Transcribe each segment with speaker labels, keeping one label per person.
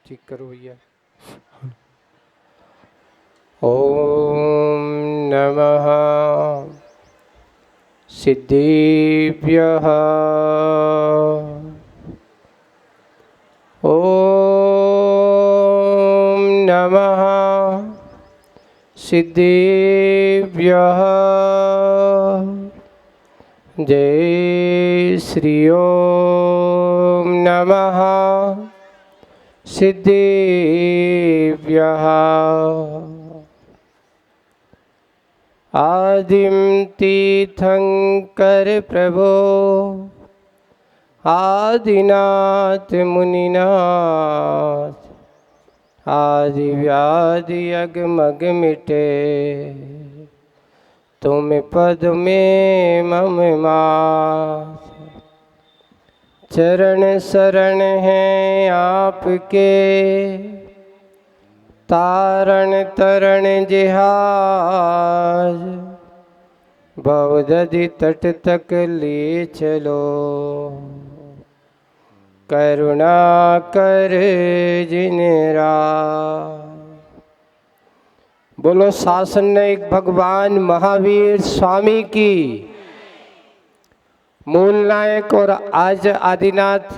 Speaker 1: ठीक करो भैया। ओम नमः सिद्धिभ्यः। ओम नमः सिद्धिभ्यः। जय श्री ओम नमः सिद्धिभ्यः। आदिम तीर्थंकर प्रभो आदिनाथ मुनिनाथ। आदि व्याधि अगमग मिटे तुम पद में मम मास। चरण शरण हैं आपके तारण तरण जिहाज। बहुदधि तट तक ले चलो करुणा कर जिन राज। बोलो शासन नायक भगवान महावीर स्वामी की। मूल नायक और आज आदिनाथ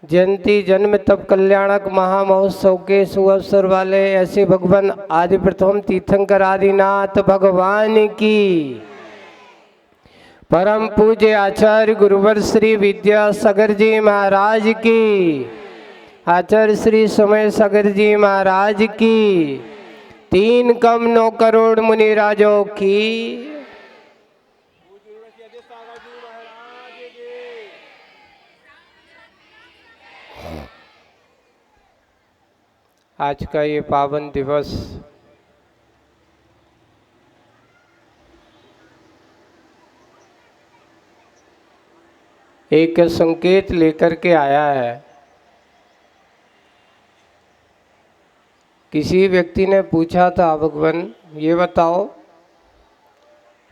Speaker 1: जयंती जन्म तप कल्याणक महामहोत्सव के सुअवसर वाले ऐसे भगवान आदि प्रथम तीर्थंकर आदिनाथ भगवान की। परम पूज्य आचार्य गुरुवर श्री विद्यासागर जी महाराज की। आचार्य श्री समय सागर जी महाराज की। 3 कम 9 करोड़ मुनि राजों की। आज का ये पावन दिवस एक संकेत लेकर के आया है। किसी व्यक्ति ने पूछा था, भगवान ये बताओ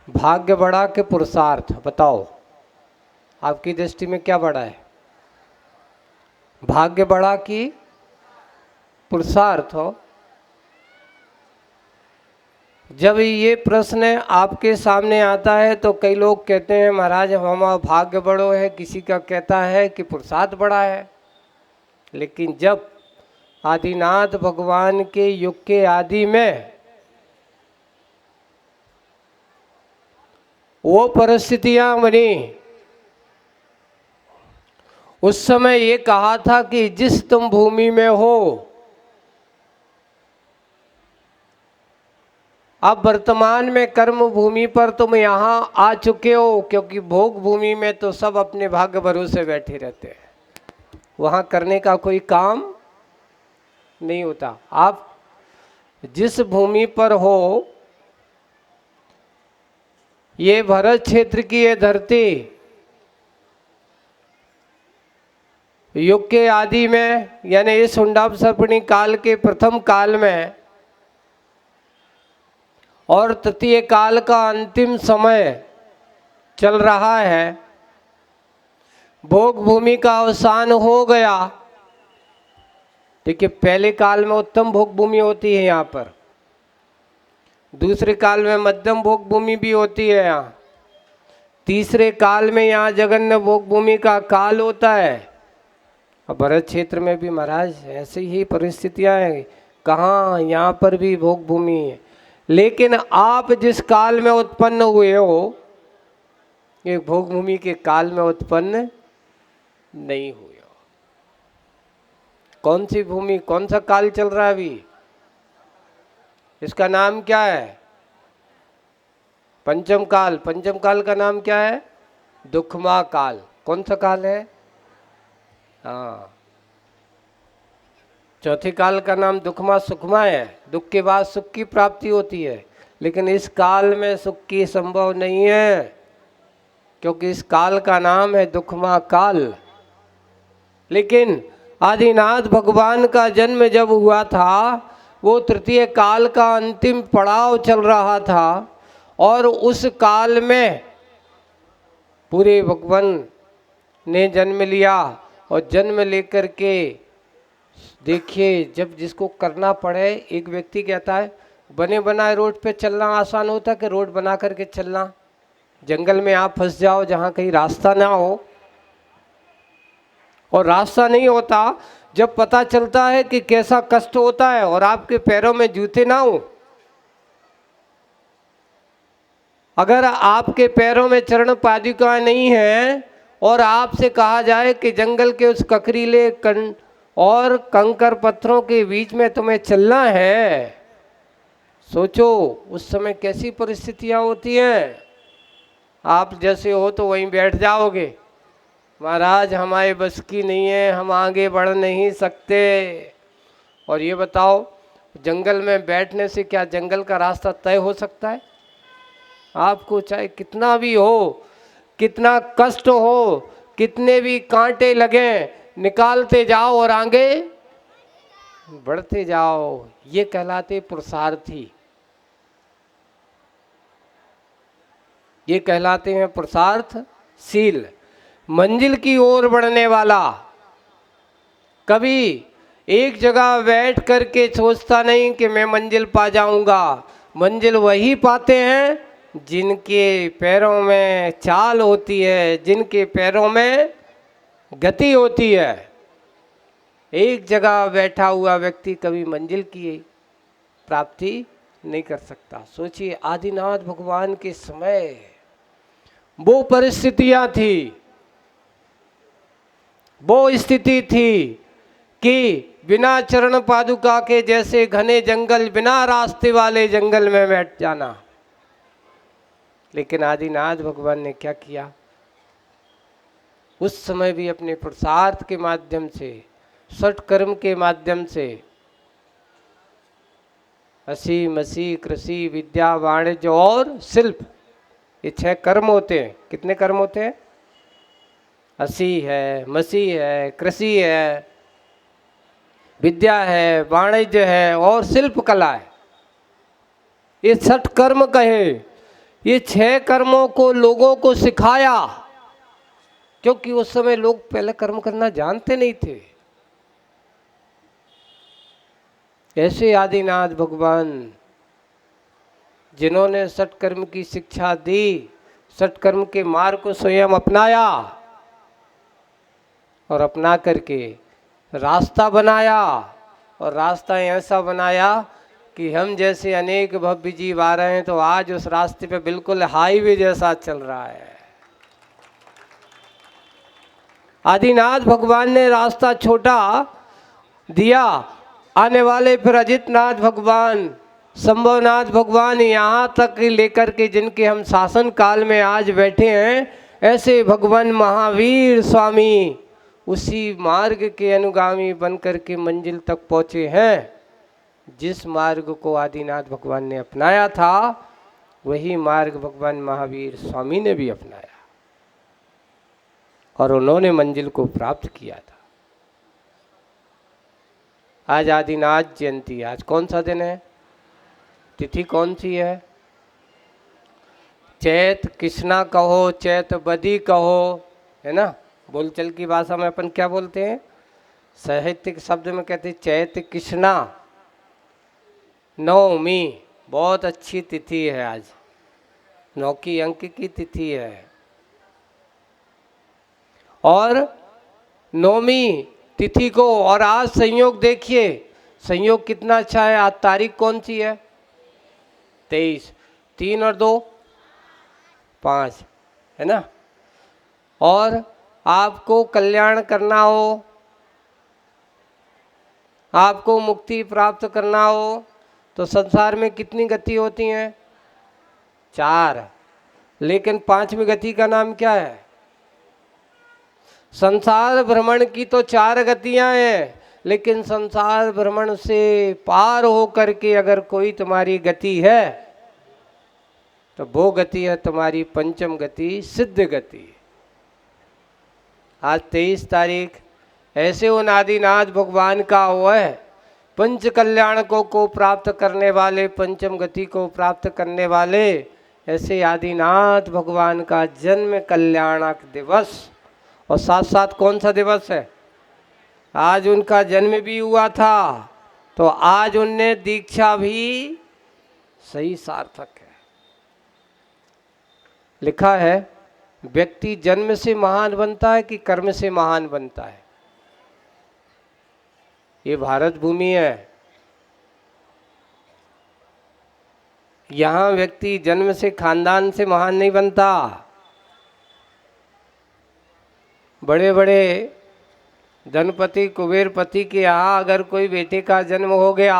Speaker 1: भाग्य बड़ा कि पुरुषार्थ, बताओ आपकी दृष्टि में क्या बड़ा है, भाग्य बड़ा कि पुरुषार्थ हो? जब ये प्रश्न आपके सामने आता है तो कई लोग कहते हैं महाराज हमारा भाग्य बड़ो है, किसी का कहता है कि पुरुषार्थ बड़ा है। लेकिन जब आदिनाथ भगवान के युग के आदि में वो परिस्थितियां बनी, उस समय ये कहा था कि जिस तुम भूमि में हो, अब वर्तमान में कर्म भूमि पर तुम यहाँ आ चुके हो, क्योंकि भोग भूमि में तो सब अपने भाग्य भरोसे बैठे रहते हैं, वहाँ करने का कोई काम नहीं होता। आप जिस भूमि पर हो, ये भरत क्षेत्र की ये धरती युग के आदि में यानी इस हुंडाप सर्पणी काल के प्रथम काल में और तृतीय काल का अंतिम समय चल रहा है। भोग भूमि का अवसान हो गया। देखिए पहले काल में उत्तम भोग भूमि होती है यहाँ पर, दूसरे काल में मध्यम भोग भूमि भी होती है यहाँ, तीसरे काल में यहाँ जघन्य भोग भूमि का काल होता है। अब भरत क्षेत्र में भी महाराज ऐसी ही परिस्थितियाँ हैं, कहाँ यहाँ पर भी भोग भूमि है। लेकिन आप जिस काल में उत्पन्न हुए हो, ये भोग भूमि के काल में उत्पन्न नहीं हुए हो। कौन सी भूमि, कौन सा काल चल रहा है अभी? इसका नाम क्या है? पंचम काल। पंचम काल का नाम क्या है? दुखमा काल। कौन सा काल है? हाँ, चौथे काल का नाम दुखमा सुखमा है। दुख के बाद सुख की प्राप्ति होती है, लेकिन इस काल में सुख की संभव नहीं है, क्योंकि इस काल का नाम है दुखमा काल। लेकिन आदिनाथ भगवान का जन्म जब हुआ था, वो तृतीय काल का अंतिम पड़ाव चल रहा था, और उस काल में पूरे भगवान ने जन्म लिया, और जन्म लेकर के देखिए, जब जिसको करना पड़े, एक व्यक्ति कहता है बने बनाए रोड पे चलना आसान होता है कि रोड बना करके चलना? जंगल में आप फंस जाओ जहाँ कहीं रास्ता ना हो, और रास्ता नहीं होता, जब पता चलता है कि कैसा कष्ट होता है और आपके पैरों में जूते ना हो, अगर आपके पैरों में चरण पादुकाएं नहीं है और आपसे कहा जाए कि जंगल के उस ककरीले और कंकर पत्थरों के बीच में तुम्हें चलना है, सोचो उस समय कैसी परिस्थितियां होती हैं। आप जैसे हो तो वहीं बैठ जाओगे, महाराज हमारे बस की नहीं है, हम आगे बढ़ नहीं सकते। और ये बताओ, जंगल में बैठने से क्या जंगल का रास्ता तय हो सकता है? आपको चाहे कितना भी हो, कितना कष्ट हो, कितने भी कांटे लगे, निकालते जाओ और आगे बढ़ते जाओ। ये कहलाते पुरुषार्थी, ये कहलाते हैं पुरुषार्थशील, मंजिल की ओर बढ़ने वाला। कभी एक जगह बैठ करके सोचता नहीं कि मैं मंजिल पा जाऊंगा। मंजिल वही पाते हैं जिनके पैरों में चाल होती है, जिनके पैरों में गति होती है। एक जगह बैठा हुआ व्यक्ति कभी मंजिल की प्राप्ति नहीं कर सकता। सोचिए, आदिनाथ भगवान के समय वो परिस्थितियां थी, वो स्थिति थी कि बिना चरण पादुका के जैसे घने जंगल, बिना रास्ते वाले जंगल में बैठ जाना। लेकिन आदिनाथ भगवान ने क्या किया? उस समय भी अपने पुरुषार्थ के माध्यम से, षट कर्म के माध्यम से, असी मसी कृषि विद्या वाणिज्य और शिल्प, ये 6 कर्म होते हैं। कितने कर्म होते हैं? असी है, मसी है, कृषि है, विद्या है, वाणिज्य है और शिल्प कला है। ये 6 कर्म कहे। ये 6 कर्मों को लोगों को सिखाया, क्योंकि उस समय लोग पहले कर्म करना जानते नहीं थे। ऐसे आदिनाथ भगवान जिन्होंने सत्कर्म की शिक्षा दी, सत्कर्म के मार्ग को स्वयं अपनाया और अपना करके रास्ता बनाया, और रास्ता ऐसा बनाया कि हम जैसे अनेक भव्य जीव आ रहे हैं तो आज उस रास्ते पे बिल्कुल हाईवे जैसा चल रहा है। आदिनाथ भगवान ने रास्ता छोटा दिया, आने वाले फिर अजितनाथ भगवान, संभवनाथ भगवान, यहाँ तक लेकर के जिनके हम शासन काल में आज बैठे हैं, ऐसे भगवान महावीर स्वामी उसी मार्ग के अनुगामी बन करके मंजिल तक पहुँचे हैं। जिस मार्ग को आदिनाथ भगवान ने अपनाया था, वही मार्ग भगवान महावीर स्वामी ने भी अपनाया और उन्होंने मंजिल को प्राप्त किया था। आज आदिनाथ जयंती, आज कौन सा दिन है? तिथि कौन सी है? चैत कृष्णा कहो, चैत बदी कहो, है ना? बोलचाल की भाषा में अपन क्या बोलते हैं? साहित्यिक शब्द में कहते हैं चैत कृष्णा नवमी। बहुत अच्छी तिथि है आज, 9 की अंक की तिथि है। और नवमी तिथि को, और आज संयोग देखिए, संयोग कितना अच्छा है। आज तारीख कौन सी है? 23, 3 और 2 5, है ना? और आपको कल्याण करना हो, आपको मुक्ति प्राप्त करना हो, तो संसार में कितनी गति होती हैं? 4। लेकिन 5वीं गति का नाम क्या है? संसार भ्रमण की तो 4 गतियां हैं, लेकिन संसार भ्रमण से पार हो करके अगर कोई तुम्हारी गति है तो वो गति है तुम्हारी पंचम गति, सिद्ध गति। आज 23 तारीख, ऐसे उन आदिनाथ भगवान का वो है, पंच कल्याणकों को प्राप्त करने वाले, पंचम गति को प्राप्त करने वाले ऐसे आदिनाथ भगवान का जन्म कल्याणक दिवस। और साथ साथ कौन सा दिवस है? आज उनका जन्म भी हुआ था, तो आज उनने दीक्षा भी सही सार्थक है। लिखा है व्यक्ति जन्म से महान बनता है कि कर्म से महान बनता है। ये भारत भूमि है, यहाँ व्यक्ति जन्म से खानदान से महान नहीं बनता। बड़े बड़े धनपति कुबेरपति के यहाँ अगर कोई बेटे का जन्म हो गया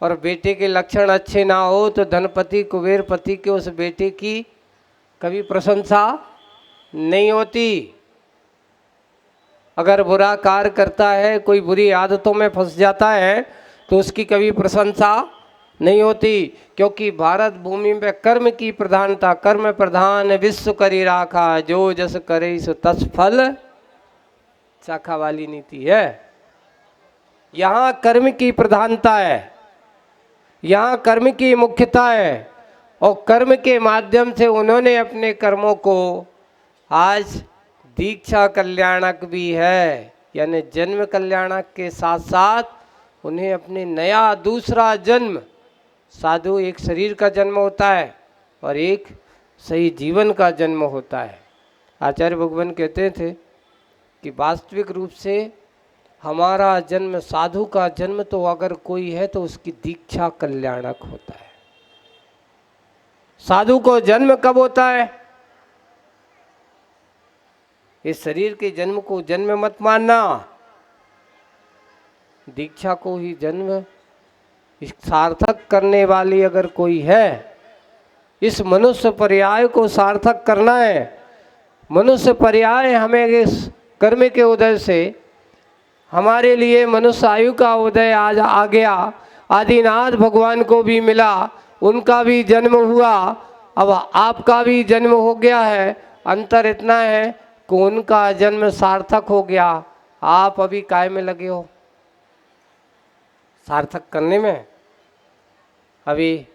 Speaker 1: और बेटे के लक्षण अच्छे ना हो तो धनपति कुबेरपति के उस बेटे की कभी प्रशंसा नहीं होती। अगर बुरा कार्य करता है, कोई बुरी आदतों में फंस जाता है, तो उसकी कभी प्रशंसा नहीं होती, क्योंकि भारत भूमि में कर्म की प्रधानता, कर्म प्रधान विश्व करी राखा, जो जस करे सो तस फल चाखा वाली नीति है। यहाँ कर्म की प्रधानता है, यहाँ कर्म की मुख्यता है, और कर्म के माध्यम से उन्होंने अपने कर्मों को आज दीक्षा कल्याणक भी है, यानी जन्म कल्याणक के साथ साथ उन्हें अपने नया दूसरा जन्म, साधु एक शरीर का जन्म होता है और एक सही जीवन का जन्म होता है। आचार्य भगवान कहते थे कि वास्तविक रूप से हमारा जन्म, साधु का जन्म तो अगर कोई है तो उसकी दीक्षा कल्याणक होता है। साधु को जन्म कब होता है? इस शरीर के जन्म को जन्म मत मानना, दीक्षा को ही जन्म सार्थक करने वाली अगर कोई है, इस मनुष्य पर्याय को सार्थक करना है। मनुष्य पर्याय हमें इस कर्म के उदय से हमारे लिए मनुष्य आयु का उदय आज आ गया। आदिनाथ भगवान को भी मिला, उनका भी जन्म हुआ, अब आपका भी जन्म हो गया है। अंतर इतना है कि उनका जन्म सार्थक हो गया, आप अभी काय में लगे हो? सार्थक करने में। अभी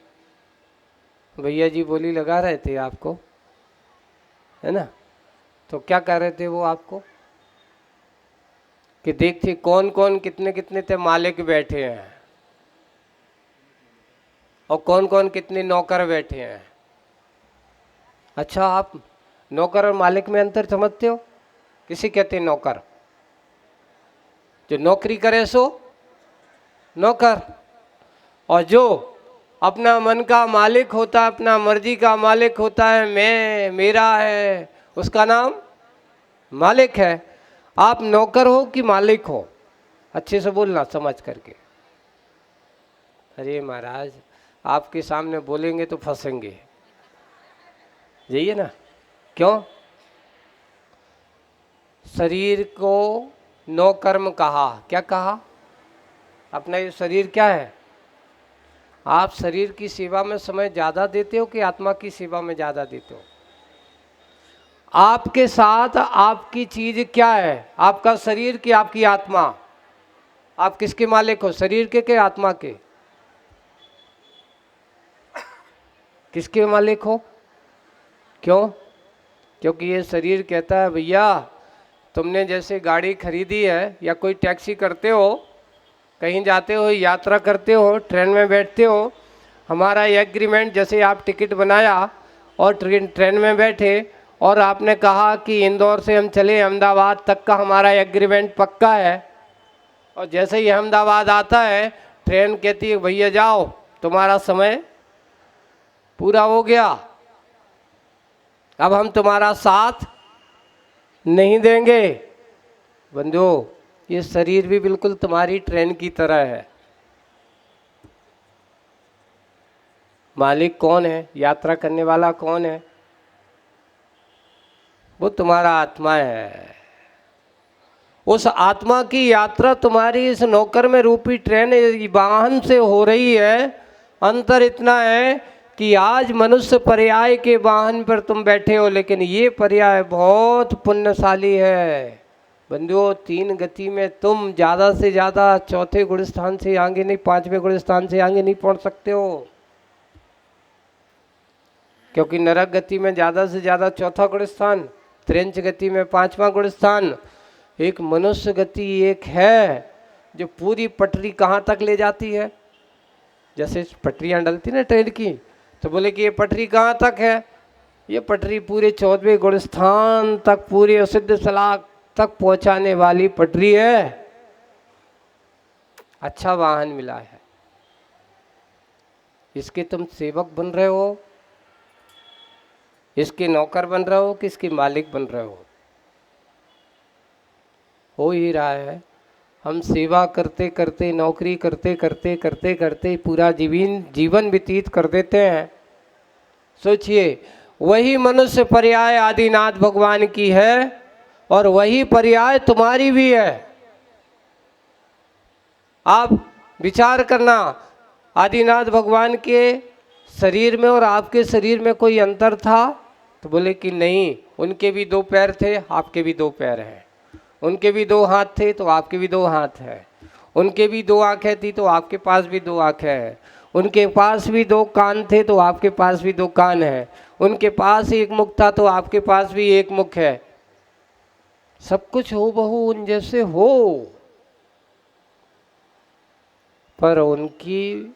Speaker 1: भैया जी बोली लगा रहे थे आपको, है ना? तो क्या कह रहे थे वो आपको कि देखिए कौन कौन कितने कितने थे मालिक बैठे हैं और कौन कौन कितने नौकर बैठे हैं। अच्छा, आप नौकर और मालिक में अंतर समझते हो? किसी कहते हैं नौकर, जो नौकरी करे सो नौकर, और जो अपना मन का मालिक होता है, अपना मर्जी का मालिक होता है, मैं मेरा है, उसका नाम मालिक है। आप नौकर हो कि मालिक हो? अच्छे से बोलना समझ करके। अरे महाराज, आपके सामने बोलेंगे तो फंसेंगे, जाइए ना। क्यों? शरीर को नौ कर्म कहा। क्या कहा? अपना ये शरीर क्या है? आप शरीर की सेवा में समय ज़्यादा देते हो कि आत्मा की सेवा में ज़्यादा देते हो? आपके साथ आपकी चीज क्या है? आपका शरीर की आपकी आत्मा? आप किसके मालिक हो, शरीर के आत्मा के? किसके मालिक हो? क्यों? क्योंकि ये शरीर कहता है भैया तुमने जैसे गाड़ी खरीदी है या कोई टैक्सी करते हो, कहीं जाते हो, यात्रा करते हो, ट्रेन में बैठते हो, हमारा एग्रीमेंट, जैसे आप टिकट बनाया और ट्रेन में बैठे और आपने कहा कि इंदौर से हम चले अहमदाबाद तक का हमारा एग्रीमेंट पक्का है, और जैसे ही अहमदाबाद आता है ट्रेन कहती है भैया जाओ तुम्हारा समय पूरा हो गया, अब हम तुम्हारा साथ नहीं देंगे। बंधुओं, ये शरीर भी बिल्कुल तुम्हारी ट्रेन की तरह है। मालिक कौन है? यात्रा करने वाला कौन है? वो तुम्हारा आत्मा है। उस आत्मा की यात्रा तुम्हारी इस नौकर में रूपी ट्रेन वाहन से हो रही है। अंतर इतना है कि आज मनुष्य पर्याय के वाहन पर तुम बैठे हो, लेकिन ये पर्याय बहुत पुण्यशाली है। बंधुओं, 3 गति में तुम ज़्यादा से ज़्यादा चौथे गुण स्थान से आगे नहीं, 5वें गुण स्थान से आगे नहीं पहुंच सकते हो, क्योंकि नरक गति में ज़्यादा से ज़्यादा चौथा गुण स्थान, त्रिंच गति में 5वां गुण स्थान, एक मनुष्य गति एक है जो पूरी पटरी कहाँ तक ले जाती है। जैसे पटरियाँ डलती ना ट्रेन की, तो बोले कि ये पटरी कहाँ तक है, ये पटरी पूरे 14वें गुणस्थान तक, पूरे सिद्ध सलाख तक पहुँचाने वाली पटरी है। अच्छा वाहन मिला है, इसके तुम सेवक बन रहे हो, इसके नौकर बन रहे हो कि इसके मालिक बन रहे हो ही रहा है। हम सेवा करते करते, नौकरी करते करते करते करते पूरा जीवन व्यतीत कर देते हैं। सोचिए, वही मनुष्य पर्याय आदिनाथ भगवान की है और वही पर्याय तुम्हारी भी है। आप विचार करना, आदिनाथ भगवान के शरीर में और आपके शरीर में कोई अंतर था? तो बोले कि नहीं, उनके भी 2 पैर थे, आपके भी 2 पैर हैं। उनके भी 2 हाथ थे तो आपके भी 2 हाथ हैं। उनके भी 2 आंखें थी तो आपके पास भी 2 आंखें हैं। उनके पास भी 2 कान थे तो आपके पास भी 2 कान हैं। उनके पास 1 मुख था तो आपके पास भी 1 मुख है। सब कुछ हूबहू उन जैसे हो, पर उनकी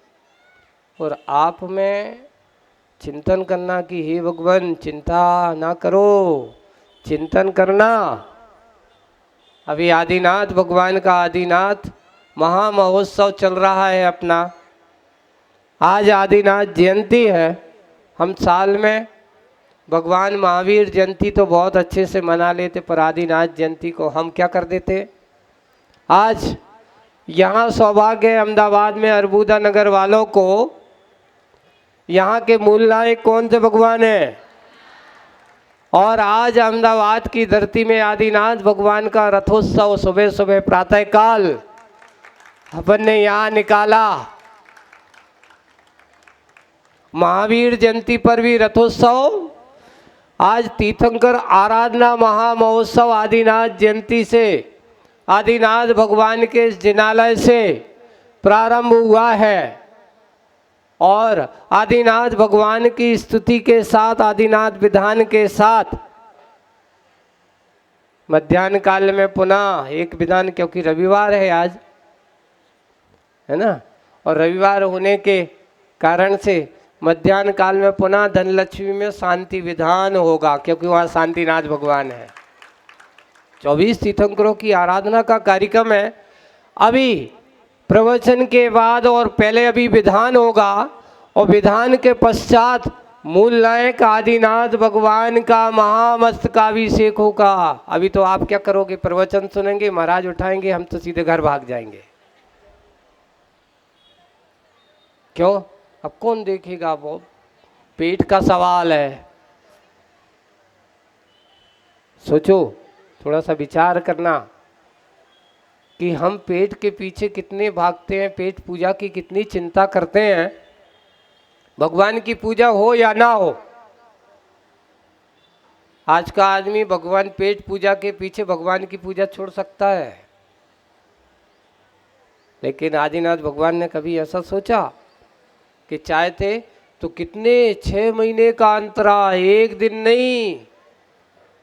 Speaker 1: और आप में चिंतन करना कि हे भगवान, चिंता ना करो, चिंतन करना। अभी आदिनाथ भगवान का आदिनाथ महामहोत्सव चल रहा है अपना। आज आदिनाथ जयंती है। हम साल में भगवान महावीर जयंती तो बहुत अच्छे से मना लेते, पर आदिनाथ जयंती को हम क्या कर देते। आज यहाँ सौभाग्य अहमदाबाद में अरबुदा नगर वालों को, यहाँ के मूल नायक कौन से भगवान है, और आज अहमदाबाद की धरती में आदिनाथ भगवान का रथोत्सव सुबह सुबह प्रातः काल अपन ने यहाँ निकाला। महावीर जयंती पर भी रथोत्सव, आज तीर्थंकर आराधना महामहोत्सव आदिनाथ जयंती से, आदिनाथ भगवान के जिनालय से प्रारंभ हुआ है। और आदिनाथ भगवान की स्तुति के साथ, आदिनाथ विधान के साथ मध्याह्न काल में पुनः एक विधान, क्योंकि रविवार है आज, है ना, और रविवार होने के कारण से मध्याह्न काल में पुनः धनलक्ष्मी में शांति विधान होगा, क्योंकि वहाँ शांतिनाथ भगवान है। 24 तीर्थंकरों की आराधना का कार्यक्रम है। अभी प्रवचन के बाद और पहले अभी विधान होगा, और विधान के पश्चात मूल नायक आदिनाथ भगवान का महामस्तकाभिषेक होगा। अभी तो आप क्या करोगे, प्रवचन सुनेंगे, महाराज उठाएंगे, हम तो सीधे घर भाग जाएंगे। क्यों? अब कौन देखेगा, वो पेट का सवाल है। सोचो, थोड़ा सा विचार करना कि हम पेट के पीछे कितने भागते हैं, पेट पूजा की कितनी चिंता करते हैं। भगवान की पूजा हो या ना हो, आज का आदमी भगवान पेट पूजा के पीछे भगवान की पूजा छोड़ सकता है, लेकिन आदिनाथ भगवान ने कभी ऐसा सोचा कि चाहते तो कितने 6 महीने का अंतराल, 1 दिन नहीं,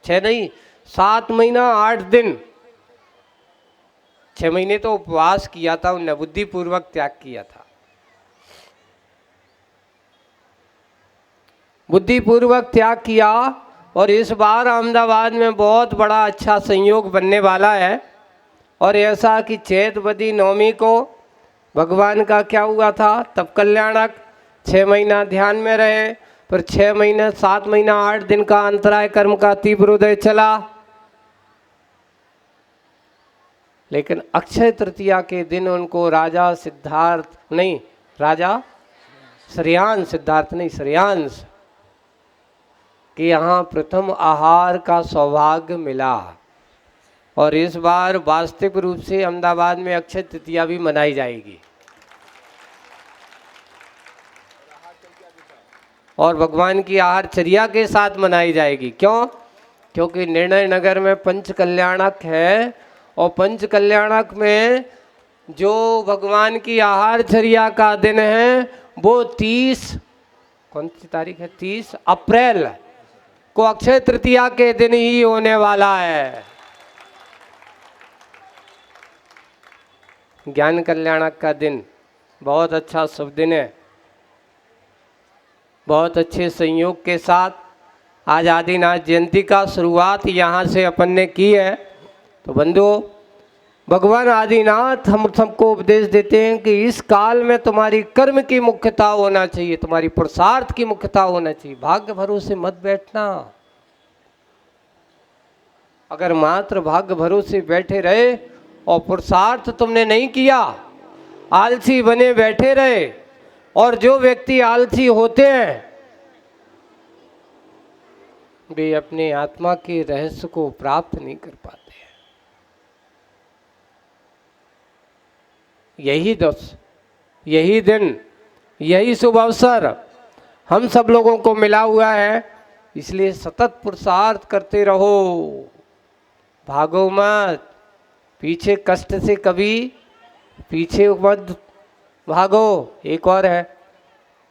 Speaker 1: 6 नहीं, 7 महीना 8 दिन, 6 महीने तो उपवास किया था उन्होंने, बुद्धिपूर्वक त्याग किया था। बुद्धिपूर्वक त्याग किया। और इस बार अहमदाबाद में बहुत बड़ा अच्छा संयोग बनने वाला है। और ऐसा कि चैतवदी नवमी को भगवान का क्या हुआ था, तब कल्याणक 6 महीना ध्यान में रहे, पर 6 महीने 7 महीना 8 दिन का अंतराय कर्म का तीव्र उदय चला। लेकिन अक्षय तृतीया के दिन उनको राजा सिद्धार्थ नहीं, राजा श्रेयांश, सिद्धार्थ नहीं श्रेयांश, कि यहाँ प्रथम आहार का सौभाग्य मिला। और इस बार वास्तविक रूप से अहमदाबाद में अक्षय तृतीया भी मनाई जाएगी। और भगवान की आहारचर्या के साथ मनाई जाएगी। क्यों? क्योंकि निर्णय नगर में पंच कल्याणक है, और पंच कल्याणक में जो भगवान की आहारचर्या का दिन है वो 30, कौन सी तारीख है, 30 अप्रैल को अक्षय तृतीया के दिन ही होने वाला है। ज्ञान कल्याणक का दिन बहुत अच्छा शुभ दिन है। बहुत अच्छे संयोग के साथ आज आदिनाथ जयंती का शुरुआत यहाँ से अपन ने की है। तो बंधुओं, भगवान आदिनाथ हम सबको उपदेश देते हैं कि इस काल में तुम्हारी कर्म की मुख्यता होना चाहिए, तुम्हारी पुरुषार्थ की मुख्यता होना चाहिए। भाग्य भरोसे मत बैठना। अगर मात्र भाग्य भरोसे बैठे रहे और पुरुषार्थ तुमने नहीं किया, आलसी बने बैठे रहे, और जो व्यक्ति आलसी होते हैं वे अपने आत्मा के रहस्य को प्राप्त नहीं कर पाते। यही दोष, यही दिन, यही शुभ अवसर हम सब लोगों को मिला हुआ है। इसलिए सतत पुरुषार्थ करते रहो, भागो मत, पीछे कष्ट से कभी पीछे मत भागो। एक और है,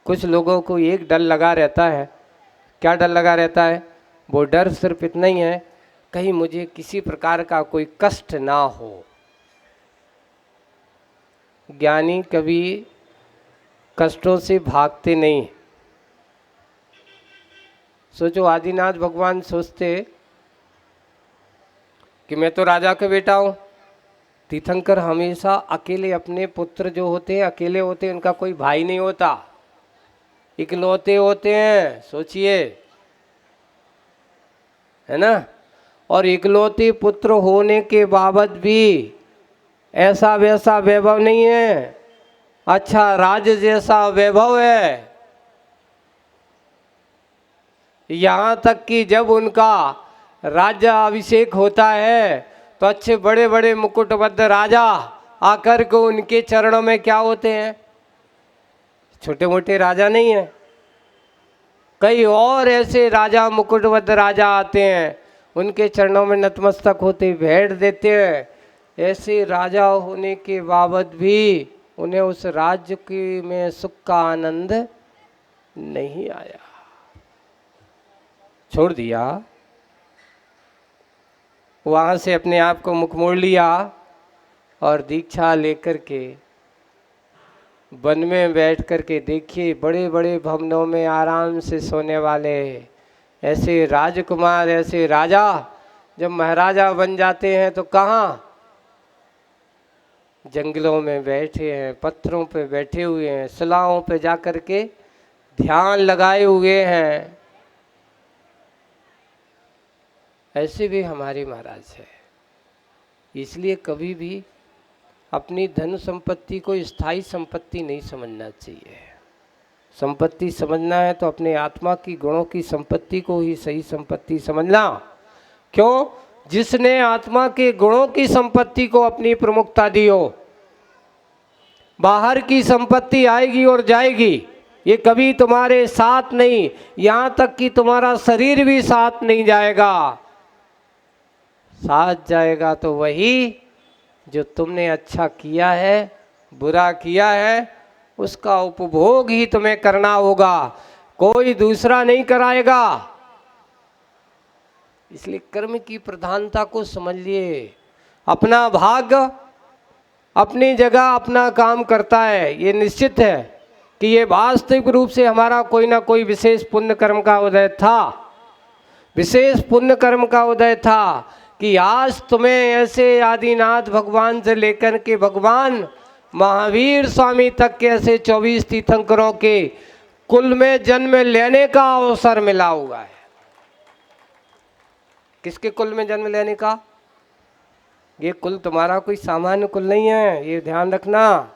Speaker 1: कुछ लोगों को एक डर लगा रहता है। क्या डर लगा रहता है? वो डर सिर्फ इतना ही है, कहीं मुझे किसी प्रकार का कोई कष्ट ना हो। ज्ञानी कभी कष्टों से भागते नहीं। सोचो, आदिनाथ भगवान सोचते कि मैं तो राजा का बेटा हूं। तीर्थंकर हमेशा अकेले, अपने पुत्र जो होते हैं अकेले होते हैं, उनका कोई भाई नहीं होता, इकलौते होते हैं। सोचिए, है ना। और इकलौते पुत्र होने के बावजूद भी ऐसा वैसा वैभव नहीं है, अच्छा राज जैसा वैभव है। यहाँ तक कि जब उनका राज्य अभिषेक होता है तो अच्छे बड़े बड़े मुकुटबद्ध राजा आकर के उनके चरणों में क्या होते हैं? छोटे मोटे राजा नहीं है, कई और ऐसे राजा, मुकुटबद्ध राजा आते हैं, उनके चरणों में नतमस्तक होते, भेंट देते हैं। ऐसे राजा होने के बावजूद भी उन्हें उस राज्य की में सुख का आनंद नहीं आया, छोड़ दिया। वहाँ से अपने आप को मुख मोड़ लिया और दीक्षा लेकर के वन में बैठ कर के, देखिए बड़े बड़े भवनों में आराम से सोने वाले ऐसे राजकुमार, ऐसे राजा जब महाराजा बन जाते हैं तो कहाँ? जंगलों में बैठे हैं, पत्थरों पे बैठे हुए हैं, शिलाओं पे जा कर के ध्यान लगाए हुए हैं। ऐसे भी हमारे महाराज है। इसलिए कभी भी अपनी धन संपत्ति को स्थायी संपत्ति नहीं समझना चाहिए। संपत्ति समझना है तो अपने आत्मा की गुणों की संपत्ति को ही सही संपत्ति समझना। क्यों? जिसने आत्मा के गुणों की संपत्ति को अपनी प्रमुखता दी हो, बाहर की संपत्ति आएगी और जाएगी, ये कभी तुम्हारे साथ नहीं, यहाँ तक कि तुम्हारा शरीर भी साथ नहीं जाएगा। साथ जाएगा तो वही जो तुमने अच्छा किया है, बुरा किया है, उसका उपभोग ही तुम्हें करना होगा, कोई दूसरा नहीं कराएगा। इसलिए कर्म की प्रधानता को समझिए। अपना भाग्य अपनी जगह अपना काम करता है, ये निश्चित है कि ये वास्तविक रूप से हमारा कोई ना कोई विशेष पुण्य कर्म का उदय था, विशेष पुण्य कर्म का उदय था कि आज तुम्हें ऐसे आदिनाथ भगवान से लेकर के भगवान महावीर स्वामी तक के ऐसे 24 तीर्थंकरों के कुल में जन्म लेने का अवसर मिला हुआ है। किसके कुल में जन्म लेने का? ये कुल तुम्हारा कोई सामान्य कुल नहीं है, ये ध्यान रखना।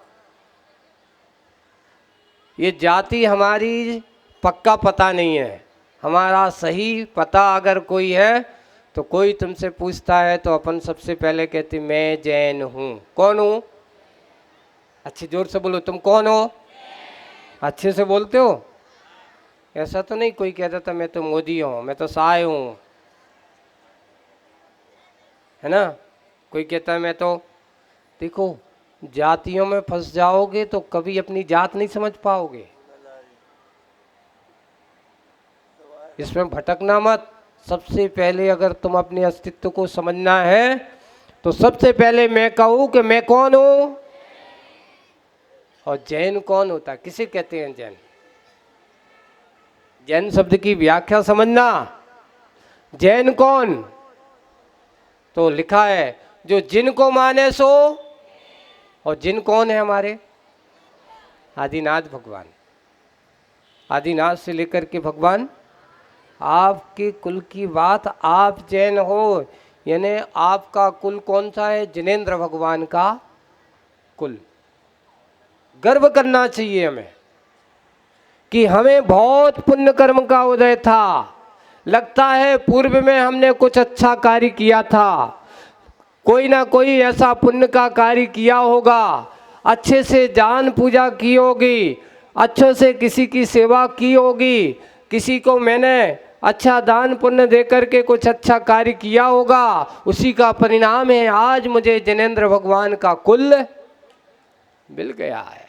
Speaker 1: ये जाति हमारी पक्का पता नहीं है। हमारा सही पता अगर कोई है तो कोई तुमसे पूछता है तो अपन सबसे पहले कहते मैं जैन हूँ। कौन हूँ? अच्छे जोर से बोलो, तुम कौन हो? अच्छे से बोलते हो? ऐसा तो नहीं कोई कहता था मैं तो मोदी हूँ, मैं तो साय हूँ, है ना। कोई कहता है मैं तो, देखो जातियों में फंस जाओगे तो कभी अपनी जात नहीं समझ पाओगे। इसमें भटकना मत। सबसे पहले अगर तुम अपने अस्तित्व को समझना है तो सबसे पहले मैं कहूँ कि मैं कौन हूँ, और जैन कौन होता है? किसे कहते हैं जैन? जैन शब्द की व्याख्या समझना। जैन कौन? तो लिखा है जो जिनको माने सो। और जिन कौन है हमारे? आदिनाथ भगवान। आदिनाथ से लेकर के भगवान, आपके कुल की बात, आप जैन हो, यानी आपका कुल कौन सा है? जिनेंद्र भगवान का कुल। गर्व करना चाहिए हमें कि हमें बहुत पुण्य कर्म का उदय था। लगता है पूर्व में हमने कुछ अच्छा कार्य किया था, कोई ना कोई ऐसा पुण्य का कार्य किया होगा, अच्छे से दान पूजा की होगी, अच्छे से किसी की सेवा की होगी, किसी को मैंने अच्छा दान पुण्य दे करके कुछ अच्छा कार्य किया होगा, उसी का परिणाम है आज मुझे जिनेंद्र भगवान का कुल मिल गया है।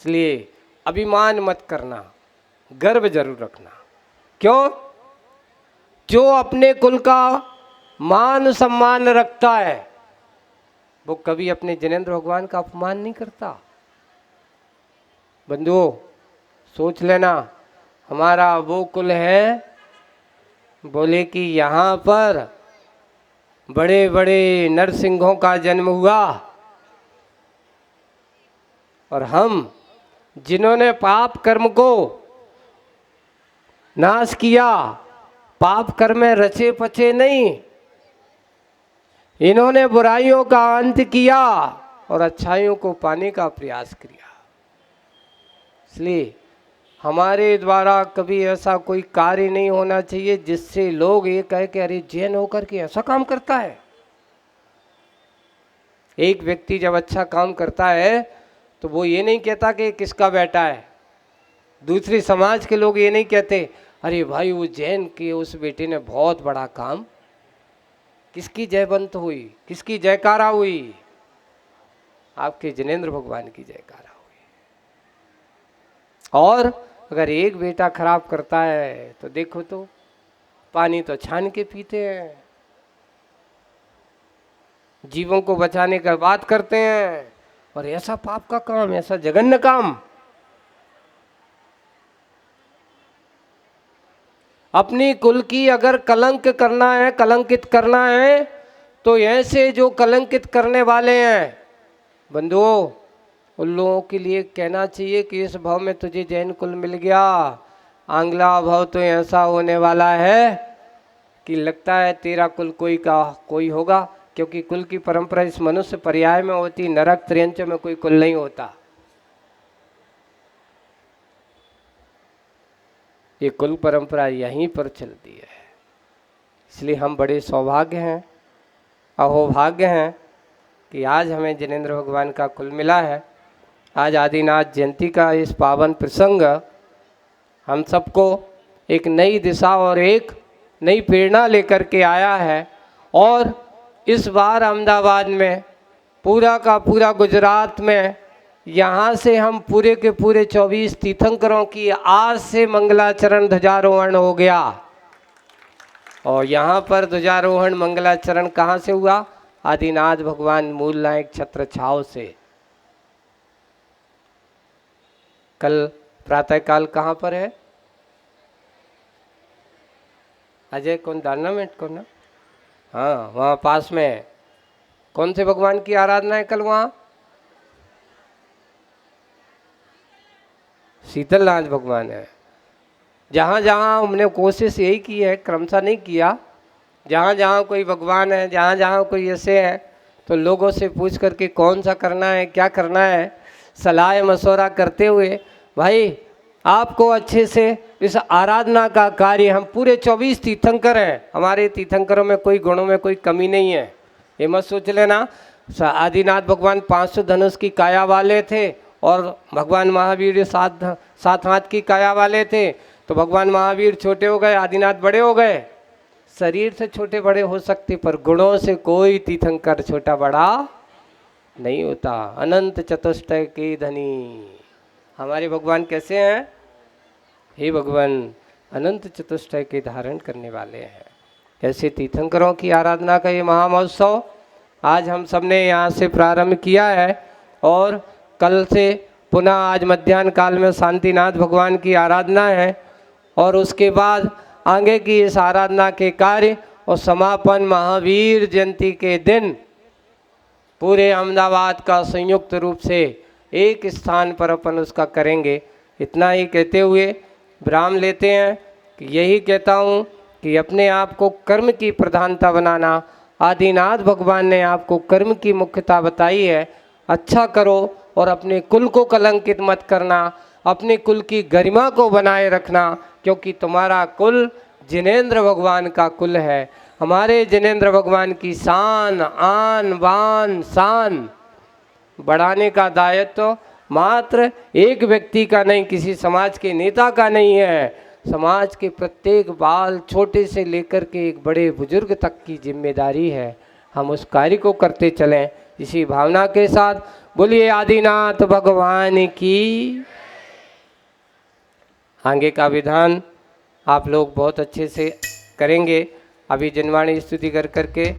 Speaker 1: इसलिए अभिमान मत करना, गर्व जरूर रखना। क्यों? जो अपने कुल का मान सम्मान रखता है वो कभी अपने जिनेंद्र भगवान का अपमान नहीं करता। बंधुओं, सोच लेना, हमारा वो कुल है, बोले कि यहाँ पर बड़े बड़े नरसिंहों का जन्म हुआ, और हम जिन्होंने पाप कर्म को नाश किया, पाप कर्म में रचे पचे नहीं, इन्होंने बुराइयों का अंत किया और अच्छाइयों को पाने का प्रयास किया। इसलिए हमारे द्वारा कभी ऐसा कोई कार्य नहीं होना चाहिए जिससे लोग ये कहे कि अरे जैन होकर के ऐसा काम करता है। एक व्यक्ति जब अच्छा काम करता है तो वो ये नहीं कहता कि किसका बेटा है। दूसरी समाज के लोग ये नहीं कहते अरे भाई वो जैन के उस बेटे ने बहुत बड़ा काम। किसकी जयवंत हुई? किसकी जयकारा हुई? आपके जिनेंद्र भगवान की जयकारा हुई। और अगर एक बेटा खराब करता है तो देखो तो पानी तो छान के पीते हैं, जीवों को बचाने का बात करते हैं, और ऐसा पाप का काम, ऐसा जघन्य काम। अपनी कुल की अगर कलंक करना है, कलंकित करना है, तो ऐसे जो कलंकित करने वाले हैं बंधुओं, उन लोगों के लिए कहना चाहिए कि इस भाव में तुझे जैन कुल मिल गया, अगला भाव तो ऐसा होने वाला है कि लगता है तेरा कुल कोई का कोई होगा, क्योंकि कुल की परंपरा इस मनुष्य पर्याय में होती, नरक त्रियंच में कोई कुल नहीं होता। ये कुल परंपरा यहीं पर चलती है। इसलिए हम बड़े सौभाग्य हैं, अहोभाग्य हैं कि आज हमें जिनेंद्र भगवान का कुल मिला है। आज आदिनाथ जयंती का इस पावन प्रसंग हम सबको एक नई दिशा और एक नई प्रेरणा लेकर के आया है। और इस बार अहमदाबाद में, पूरा का पूरा गुजरात में, यहाँ से हम पूरे के पूरे 24 तीर्थंकरों की आज से मंगलाचरण ध्वजारोहण हो गया। और यहाँ पर ध्वजारोहण मंगलाचरण कहाँ से हुआ? आदिनाथ भगवान मूल नायक छत्र छाव से। कल प्रातःकाल कहाँ पर है? अजय कौन, डायनामेट कौन ना? हाँ, वहाँ पास में है। कौन से भगवान की आराधना है कल वहाँ? शीतलनाथ भगवान है। जहाँ जहाँ हमने कोशिश यही की है, क्रमशः नहीं किया, जहाँ जहाँ कोई भगवान है, जहाँ जहाँ कोई ऐसे है, तो लोगों से पूछ करके कौन सा करना है, क्या करना है, सलाह मशवरा करते हुए भाई आपको अच्छे से इस आराधना का कार्य, हम पूरे 24 तीर्थंकर हैं, हमारे तीर्थंकरों में कोई गुणों में कोई कमी नहीं है, ये मत सोच लेना। आदिनाथ भगवान 500 धनुष की काया वाले थे और भगवान महावीर सात हाथ की काया वाले थे। तो भगवान महावीर छोटे हो गए, आदिनाथ बड़े हो गए। शरीर से छोटे बड़े हो सकते, पर गुणों से कोई तीर्थंकर छोटा बड़ा नहीं होता। अनंत चतुष्टय के धनी हमारे भगवान कैसे हैं? हे भगवान अनंत चतुष्टय के धारण करने वाले हैं। ऐसे तीर्थंकरों की आराधना का ये महामहोत्सव आज हम सब ने यहाँ से प्रारंभ किया है। और कल से पुनः आज मध्याह्न काल में शांतिनाथ भगवान की आराधना है और उसके बाद आगे की इस आराधना के कार्य और समापन महावीर जयंती के दिन पूरे अहमदाबाद का संयुक्त रूप से एक स्थान पर अपन उसका करेंगे। इतना ही कहते हुए विराम लेते हैं कि यही कहता हूँ कि अपने आप को कर्म की प्रधानता बनाना, आदिनाथ भगवान ने आपको कर्म की मुख्यता बताई है। अच्छा करो और अपने कुल को कलंकित मत करना, अपने कुल की गरिमा को बनाए रखना, क्योंकि तुम्हारा कुल जिनेंद्र भगवान का कुल है। हमारे जिनेंद्र भगवान की शान आन बान शान बढ़ाने का दायित्व मात्र एक व्यक्ति का नहीं, किसी समाज के नेता का नहीं है। समाज के प्रत्येक बाल छोटे से लेकर के एक बड़े बुजुर्ग तक की जिम्मेदारी है। हम उस कार्य को करते चलें इसी भावना के साथ। बोलिए आदिनाथ भगवान की। आगे का विधान आप लोग बहुत अच्छे से करेंगे। अभी जनवाणी स्तुति कर करके